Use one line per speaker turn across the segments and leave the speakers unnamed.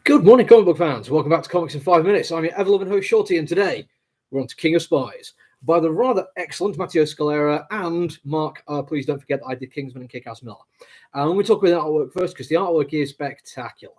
Good morning, comic book fans. Welcome back to Comics in 5 Minutes. I'm your ever-loving host, Shorty, and today we're on to King of Spies by the rather excellent Matteo Scalera and Mark. Please don't forget that I did Kingsman and Kick-Ass Miller. And we talk about the artwork first because the artwork is spectacular.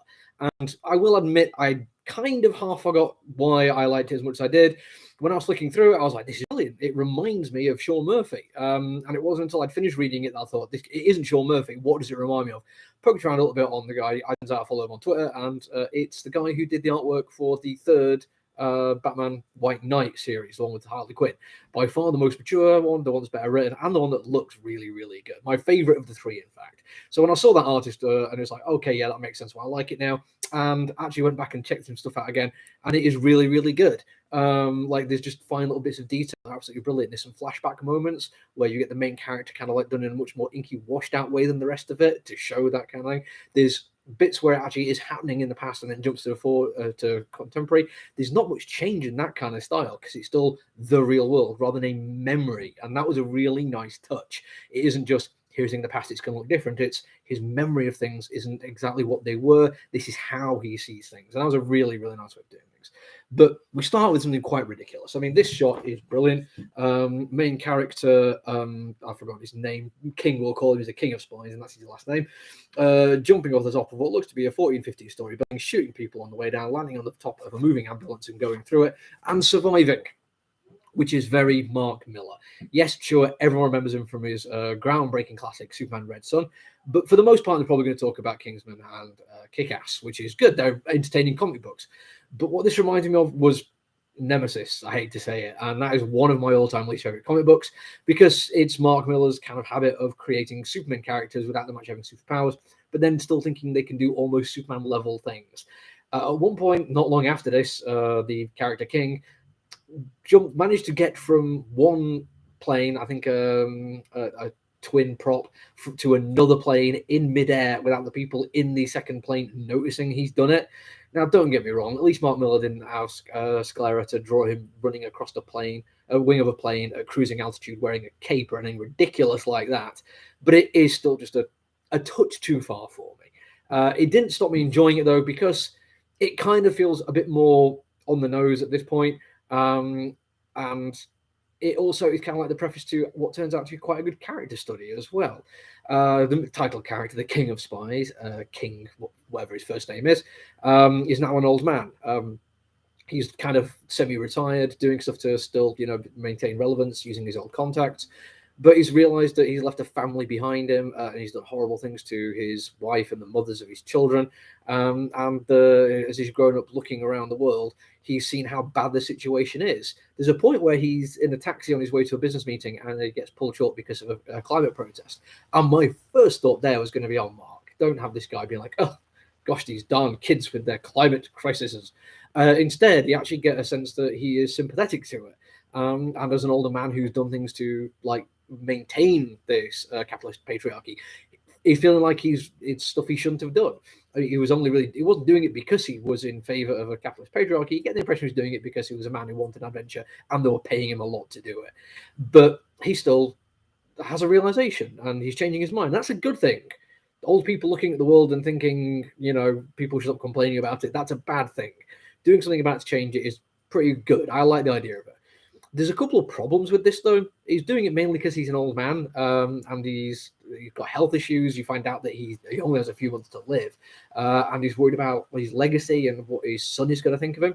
And I will admit, I kind of half forgot why I liked it as much as I did. When I was flicking through it, I was like, this is brilliant. It reminds me of Sean Murphy. And it wasn't until I'd finished reading it that I thought, it isn't Sean Murphy. What does it remind me of? Poked around a little bit on the guy. I follow him on Twitter, and it's the guy who did the artwork for the third Batman White Knight series, the one with Harley Quinn. By far the most mature one, the one that's better written, and the one that looks really, really good. My favorite of the three, in fact. So when I saw that artist, and it was like, okay, yeah, that makes sense. Well, I like it now. And actually went back and checked some stuff out again, and it is really, really good. Like there's just fine little bits of detail that are absolutely brilliant. There's some flashback moments where you get the main character kind of like done in a much more inky, washed out way than the rest of it to show that kind of thing. There's bits where it actually is happening in the past and then jumps to contemporary. There's not much change in that kind of style because it's still the real world rather than a memory, and that was a really nice touch. It isn't just here's in the past, it's going to look different. It's his memory of things isn't exactly what they were. This is how he sees things. And that was a really, really nice way of doing things. But we start with something quite ridiculous. I mean, this shot is brilliant. Main character, I forgot his name. King, we'll call him. He's the King of Spies, and that's his last name. Jumping off the top of what looks to be a 1450s story, but shooting people on the way down, landing on the top of a moving ambulance and going through it, and surviving, which is very Mark Millar. Yes, sure, everyone remembers him from his groundbreaking classic, Superman Red Son, but for the most part, they're probably going to talk about Kingsman and Kick-Ass, which is good. They're entertaining comic books. But what this reminded me of was Nemesis, I hate to say it, and that is one of my all-time least favorite comic books because it's Mark Millar's kind of habit of creating Superman characters without them actually having superpowers, but then still thinking they can do almost Superman-level things. At one point, not long after this, the character King managed to get from one plane, I think a twin prop, to another plane in midair without the people in the second plane noticing he's done it. Now, don't get me wrong, at least Mark Millar didn't ask Scalera to draw him running across a wing of a plane at cruising altitude wearing a cape or anything ridiculous like that. But it is still just a touch too far for me. It didn't stop me enjoying it, though, because it kind of feels a bit more on the nose at this point. And it also is kind of like the preface to what turns out to be quite a good character study as well. The title character, the King of Spies, King, whatever his first name is now an old man. He's kind of semi-retired, doing stuff to still, maintain relevance, using his old contacts. But he's realized that he's left a family behind him, and he's done horrible things to his wife and the mothers of his children. As he's grown up looking around the world, he's seen how bad the situation is. There's a point where he's in a taxi on his way to a business meeting, and he gets pulled short because of a climate protest. And my first thought there was going to be, oh, Mark, don't have this guy being like, oh, gosh, these darn kids with their climate crises. Instead, you actually get a sense that he is sympathetic to it. And as an older man who's done things to, like, maintain this capitalist patriarchy, he's feeling like it's stuff he shouldn't have done. I mean, he wasn't doing it because he was in favor of a capitalist patriarchy. You get the impression he was doing it because he was a man who wanted adventure and they were paying him a lot to do it. But he still has a realization and he's changing his mind. That's a good thing. Old people looking at the world and thinking, people should stop complaining about it, that's a bad thing. Doing something about it to change it is pretty good. I like the idea of it. There's a couple of problems with this, though. He's doing it mainly because he's an old man, and he's got health issues. You find out that he only has a few months to live, and he's worried about his legacy and what his son is going to think of him.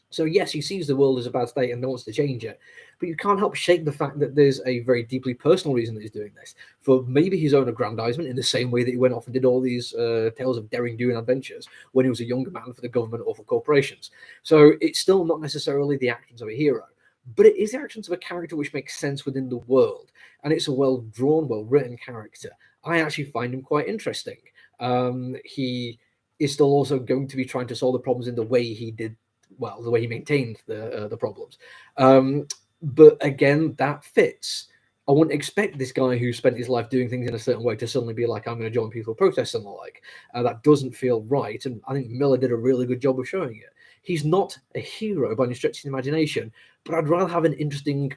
So, yes, he sees the world as a bad state and wants to change it, but you can't help shake the fact that there's a very deeply personal reason that he's doing this, for maybe his own aggrandizement, in the same way that he went off and did all these tales of daring do and adventures when he was a younger man for the government or for corporations. So it's still not necessarily the actions of a hero, but it is the actions of a character which makes sense within the world, and it's a well-drawn, well-written character. I actually find him quite interesting. He is still also going to be trying to solve the problems in the way he did, well, the way he maintained the problems. But again, that fits. I wouldn't expect this guy who spent his life doing things in a certain way to suddenly be like, I'm going to join peaceful protests and the like. That doesn't feel right, and I think Millar did a really good job of showing it. He's not a hero by any stretch of the imagination, but I'd rather have an interesting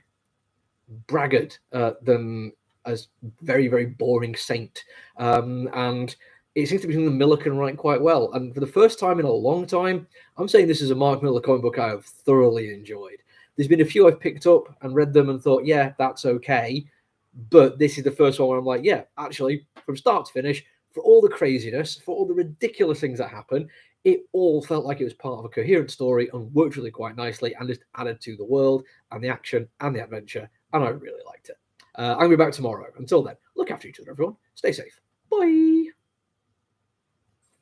braggart than a very, very boring saint. And it seems to be something that Miller can write quite well. And for the first time in a long time, I'm saying this is a Mark Miller comic book I have thoroughly enjoyed. There's been a few I've picked up and read them and thought, yeah, that's okay. But this is the first one where I'm like, yeah, actually, from start to finish, for all the craziness, for all the ridiculous things that happen, it all felt like it was part of a coherent story and worked really quite nicely and just added to the world and the action and the adventure. And I really liked it. I'm going to be back tomorrow. Until then, look after each other, everyone. Stay safe. Bye.